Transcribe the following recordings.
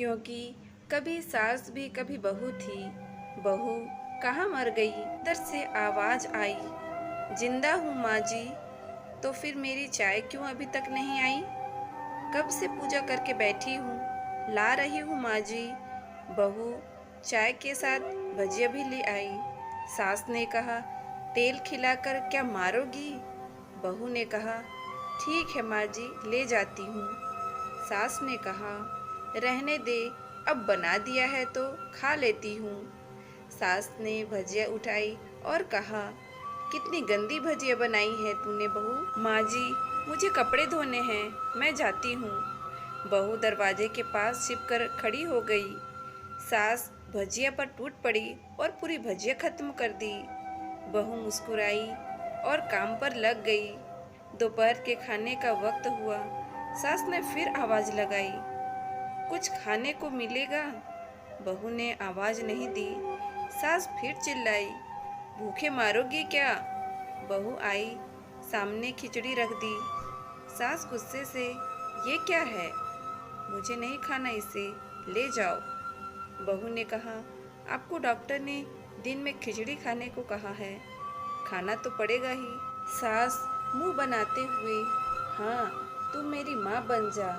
क्योंकि कभी सास भी कभी बहू थी। बहू कहाँ मर गई? अंदर से आवाज आई, जिंदा हूँ माँ जी। तो फिर मेरी चाय क्यों अभी तक नहीं आई? कब से पूजा करके बैठी हूँ, ला रही हूँ माँ जी। बहू चाय के साथ भजिया भी ले आई। सास ने कहा, तेल खिलाकर क्या मारोगी? बहू ने कहा, ठीक है माँ जी, ले जाती हूँ। सास ने कहा, रहने दे, अब बना दिया है तो खा लेती हूँ। सास ने भजिया उठाई और कहा, कितनी गंदी भजिया बनाई है तूने बहू। माँ जी, मुझे कपड़े धोने हैं, मैं जाती हूँ। बहू दरवाजे के पास छिपकर खड़ी हो गई। सास भजिया पर टूट पड़ी और पूरी भजिया खत्म कर दी। बहू मुस्कुराई और काम पर लग गई। दोपहर के खाने का वक्त हुआ। सास ने फिर आवाज लगाई, कुछ खाने को मिलेगा? बहू ने आवाज नहीं दी। सास फिर चिल्लाई, भूखे मारोगी क्या? बहू आई, सामने खिचड़ी रख दी। सास गुस्से से, ये क्या है? मुझे नहीं खाना इसे, ले जाओ। बहू ने कहा, आपको डॉक्टर ने दिन में खिचड़ी खाने को कहा है, खाना तो पड़ेगा ही। सास मुंह बनाते हुए, हाँ, तुम मेरी माँ बन जा।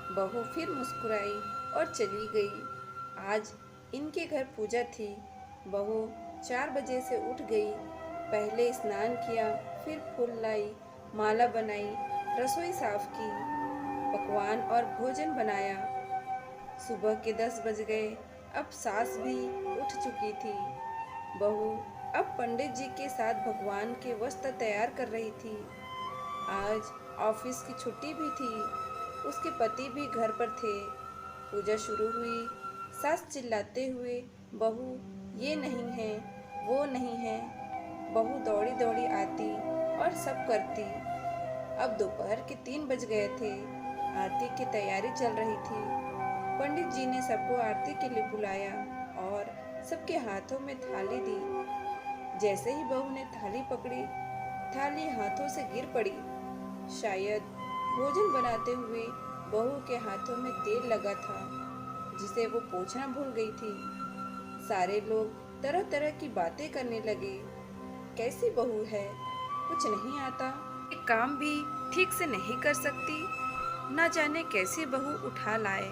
बहू फिर मुस्कुराई और चली गई। आज इनके घर पूजा थी। बहू 4 बजे से उठ गई। पहले स्नान किया, फिर फूल लाई, माला बनाई, रसोई साफ की, पकवान और भोजन बनाया। सुबह के 10 बज गए। अब सास भी उठ चुकी थी। बहू अब पंडित जी के साथ भगवान के वस्त्र तैयार कर रही थी। आज ऑफिस की छुट्टी भी थी। उसके पति भी घर पर थे। पूजा शुरू हुई। सास चिल्लाते हुए, बहू ये नहीं है, वो नहीं है। बहू दौड़ी दौड़ी आती और सब करती। अब दोपहर के 3 बज गए थे। आरती की तैयारी चल रही थी। पंडित जी ने सबको आरती के लिए बुलाया और सबके हाथों में थाली दी। जैसे ही बहू ने थाली पकड़ी, थाली हाथों से गिर पड़ी। शायद भोजन बनाते हुए बहू के हाथों में तेल लगा था, जिसे वो पोंछना भूल गई थी। सारे लोग तरह तरह की बातें करने लगे। कैसी बहू है, कुछ नहीं आता, एक काम भी ठीक से नहीं कर सकती, न जाने कैसी बहू उठा लाए,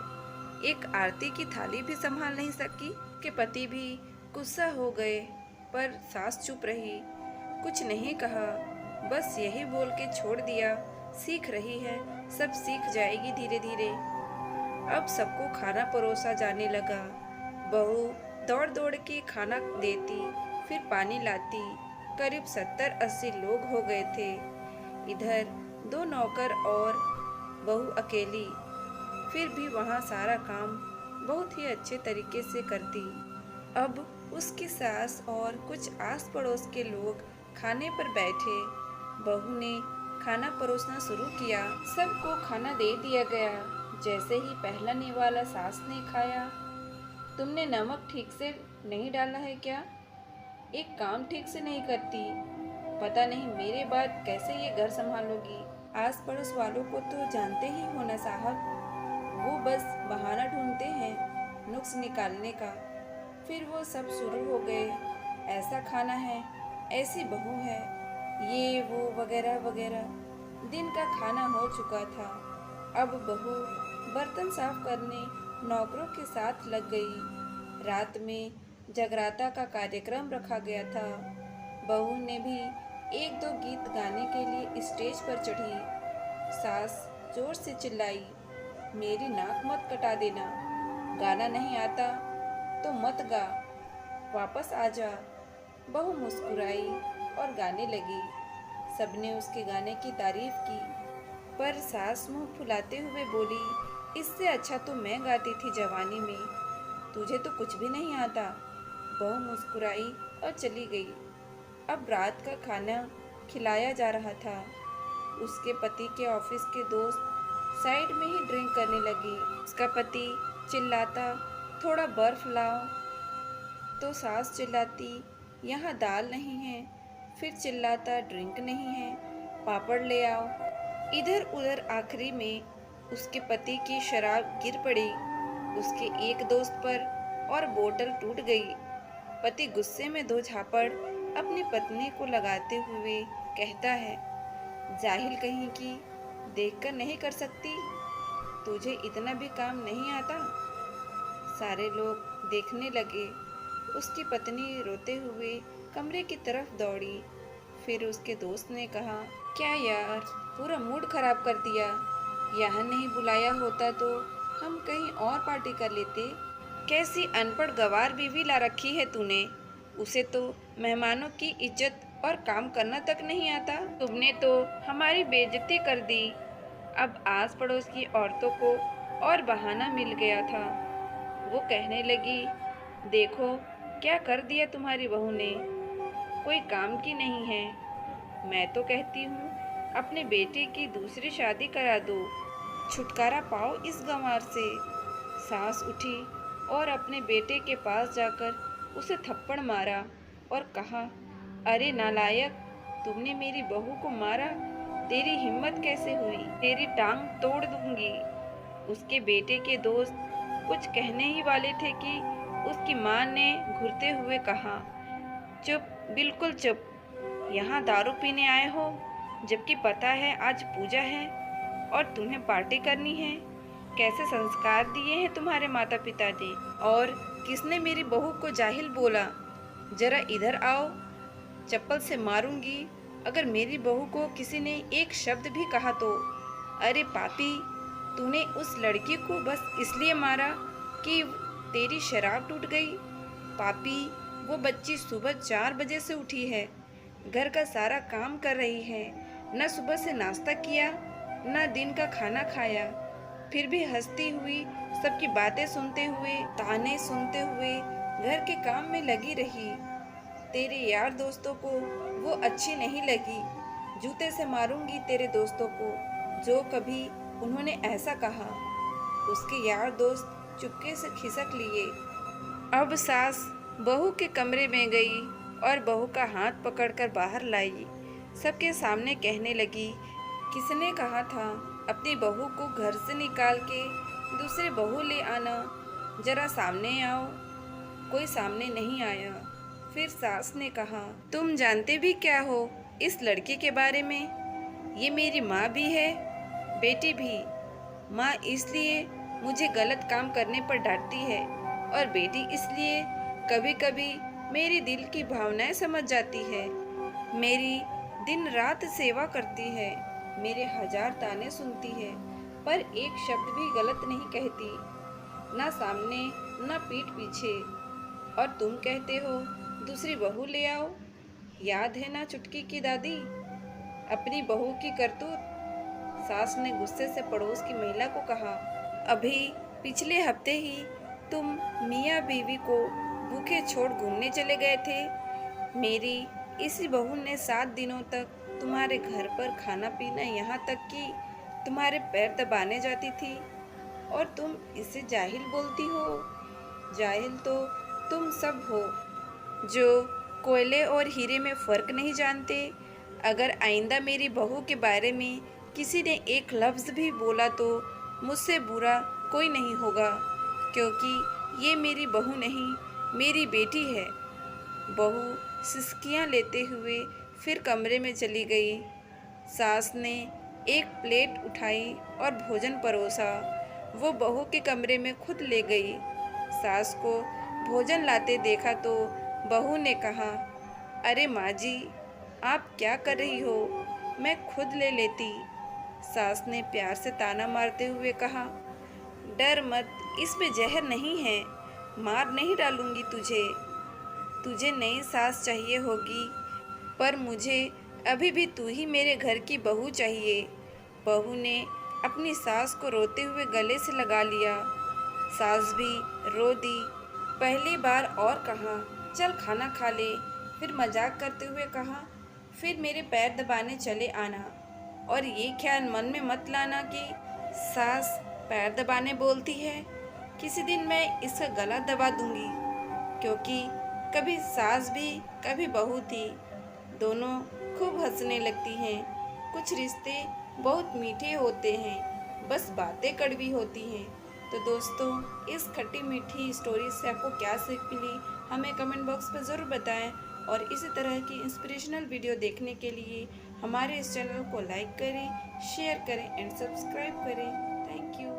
एक आरती की थाली भी संभाल नहीं सकी। के पति भी गुस्सा हो गए, पर सास चुप रही, कुछ नहीं कहा, बस यही बोल के छोड़ दिया, सीख रही है, सब सीख जाएगी धीरे धीरे। अब सबको खाना परोसा जाने लगा। बहू दौड़ दौड़ के खाना देती, फिर पानी लाती। करीब 70-80 लोग हो गए थे। इधर 2 नौकर और बहू अकेली। फिर भी वहाँ सारा काम बहुत ही अच्छे तरीके से करती। अब उसकी सास और कुछ आस पड़ोस के लोग खाने पर बैठे। बहू ने खाना परोसना शुरू किया। सबको खाना दे दिया गया। जैसे ही पहला निवाला सास ने खाया, तुमने नमक ठीक से नहीं डाला है क्या? एक काम ठीक से नहीं करती, पता नहीं मेरे बाद कैसे ये घर संभालोगी। आस पड़ोस वालों को तो जानते ही हो ना साहब, वो बस बहाना ढूंढते हैं नुक्स निकालने का। फिर वो सब शुरू हो गए, ऐसा खाना है, ऐसी बहू है, ये वो वगैरह वगैरह। दिन का खाना हो चुका था। अब बहू बर्तन साफ करने नौकरों के साथ लग गई। रात में जगराता का कार्यक्रम रखा गया था। बहू ने भी 1-2 गीत गाने के लिए स्टेज पर चढ़ी। सास जोर से चिल्लाई, मेरी नाक मत कटा देना, गाना नहीं आता तो मत गा, वापस आ जा। बहू मुस्कुराई और गाने लगी। सबने उसके गाने की तारीफ की, पर सास मुंह फुलाते हुए बोली, इससे अच्छा तो मैं गाती थी जवानी में, तुझे तो कुछ भी नहीं आता। बहू मुस्कुराई और चली गई। अब रात का खाना खिलाया जा रहा था। उसके पति के ऑफिस के दोस्त साइड में ही ड्रिंक करने लगे। उसका पति चिल्लाता, थोड़ा बर्फ लाओ, तो सास चिल्लाती, यहाँ दाल नहीं है। फिर चिल्लाता, ड्रिंक नहीं है, पापड़ ले आओ। इधर उधर आखिरी में उसके पति की शराब गिर पड़ी। उसके एक दोस्त पर और बोतल टूट गई। पति गुस्से में दो झापड़ अपनी पत्नी को लगाते हुए कहता है, जाहिल कहीं की, देखकर नहीं कर सकती? तुझे इतना भी काम नहीं आता? सारे लोग देखने लगे। उसकी पत्नी रोते हुए कमरे की तरफ दौड़ी। फिर उसके दोस्त ने कहा, क्या यार, पूरा मूड खराब कर दिया। यहाँ नहीं बुलाया होता तो हम कहीं और पार्टी कर लेते। कैसी अनपढ़ गंवार बीवी ला रखी है तूने। उसे तो मेहमानों की इज्जत और काम करना तक नहीं आता। तुमने तो हमारी बेइज्जती कर दी। अब आस पड़ोस की औरतों को और बहाना मिल गया था। वो कहने लगी, देखो क्या कर दिया तुम्हारी बहू ने, कोई काम की नहीं है। मैं तो कहती हूँ अपने बेटे की दूसरी शादी करा दो, छुटकारा पाओ इस गंवार से। सास उठी और अपने बेटे के पास जाकर उसे थप्पड़ मारा और कहा, अरे नालायक, तुमने मेरी बहू को मारा, तेरी हिम्मत कैसे हुई? तेरी टांग तोड़ दूंगी। उसके बेटे के दोस्त कुछ कहने ही वाले थे कि उसकी माँ ने घुरते हुए कहा, चुप, बिल्कुल चुप। यहाँ दारू पीने आए हो, जबकि पता है आज पूजा है और तुम्हें पार्टी करनी है। कैसे संस्कार दिए हैं तुम्हारे माता पिता ने? और किसने मेरी बहू को जाहिल बोला? जरा इधर आओ, चप्पल से मारूंगी अगर मेरी बहू को किसी ने एक शब्द भी कहा तो। अरे पापी, तूने उस लड़की को बस इसलिए मारा कि तेरी शराब टूट गई। पापी, वो बच्ची सुबह 4 बजे से उठी है, घर का सारा काम कर रही है, न सुबह से नाश्ता किया न दिन का खाना खाया, फिर भी हंसती हुई, सबकी बातें सुनते हुए, ताने सुनते हुए घर के काम में लगी रही। तेरे यार दोस्तों को वो अच्छी नहीं लगी। जूते से मारूंगी तेरे दोस्तों को जो कभी उन्होंने ऐसा कहा। उसके यार दोस्त चुपके से खिसक लिए। अब सास बहू के कमरे में गई और बहू का हाथ पकड़कर बाहर लाई। सबके सामने कहने लगी, किसने कहा था अपनी बहू को घर से निकाल के दूसरी बहू ले आना? जरा सामने आओ। कोई सामने नहीं आया। फिर सास ने कहा, तुम जानते भी क्या हो इस लड़की के बारे में? ये मेरी माँ भी है, बेटी भी। माँ इसलिए मुझे गलत काम करने पर डांटती है और बेटी इसलिए कभी कभी मेरी दिल की भावनाएं समझ जाती है। मेरी दिन रात सेवा करती है, मेरे 1000 ताने सुनती है, पर एक शब्द भी गलत नहीं कहती, ना सामने ना पीठ पीछे। और तुम कहते हो दूसरी बहू ले आओ। याद है ना चुटकी की दादी, अपनी बहू की करतूत? सास ने गुस्से से पड़ोस की महिला को कहा, अभी पिछले हफ्ते ही तुम मियाँ बीवी को भूखे छोड़ घूमने चले गए थे। मेरी इसी बहू ने 7 दिनों तक तुम्हारे घर पर खाना पीना, यहाँ तक कि तुम्हारे पैर दबाने जाती थी, और तुम इसे जाहिल बोलती हो। जाहिल तो तुम सब हो, जो कोयले और हीरे में फ़र्क नहीं जानते। अगर आइंदा मेरी बहू के बारे में किसी ने एक लफ्ज़ भी बोला तो मुझसे बुरा कोई नहीं होगा, क्योंकि ये मेरी बहू नहीं, मेरी बेटी है। बहू सिसकियाँ लेते हुए फिर कमरे में चली गई। सास ने एक प्लेट उठाई और भोजन परोसा। वो बहू के कमरे में खुद ले गई। सास को भोजन लाते देखा तो बहू ने कहा, अरे माँ जी, आप क्या कर रही हो, मैं खुद ले लेती। सास ने प्यार से ताना मारते हुए कहा, डर मत, इसमें जहर नहीं है, मार नहीं डालूंगी तुझे। तुझे नई सास चाहिए होगी, पर मुझे अभी भी तू ही मेरे घर की बहू चाहिए। बहू ने अपनी सास को रोते हुए गले से लगा लिया। सास भी रो दी। पहली बार और कहा, चल खाना खा ले। फिर मजाक करते हुए कहा, फिर मेरे पैर दबाने चले आना, और ये ख्याल मन में मत लाना कि सास पैर दबाने बोलती है। किसी दिन मैं इसका गला दबा दूंगी, क्योंकि कभी सास भी कभी बहू थी। दोनों खूब हंसने लगती हैं। कुछ रिश्ते बहुत मीठे होते हैं, बस बातें कड़वी होती हैं। तो तो दोस्तों, इस खट्टी मीठी स्टोरी से आपको क्या सीख मिली, हमें कमेंट बॉक्स पर ज़रूर बताएं। और इसी तरह की इंस्पिरेशनल वीडियो देखने के लिए हमारे इस चैनल को लाइक करें, शेयर करें एंड सब्सक्राइब करें। Thank you.